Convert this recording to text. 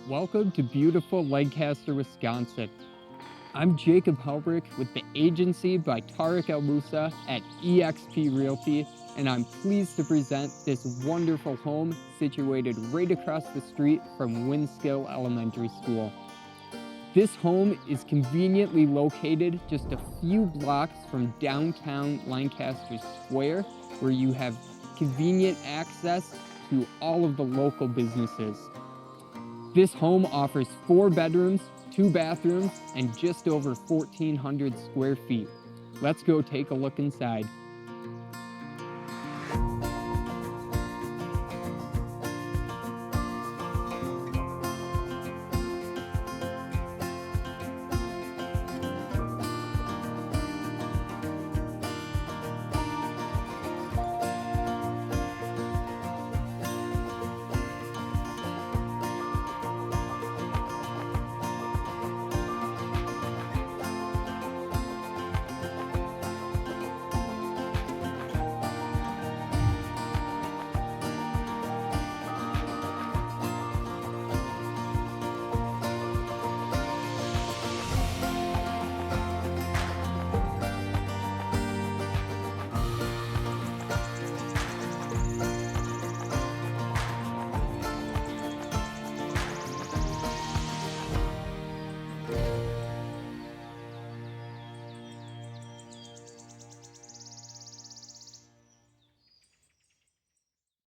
Welcome to beautiful Lancaster, Wisconsin. I'm Jacob Helbrich with the agency by Tariq El Musa at eXp Realty, and I'm pleased to present this wonderful home situated right across the street from Winskill Elementary School. This home is conveniently located just a few blocks from downtown Lancaster Square, where you have convenient access to all of the local businesses. This home offers 4 bedrooms, 2 bathrooms, and just over 1,400 square feet. Let's go take a look inside.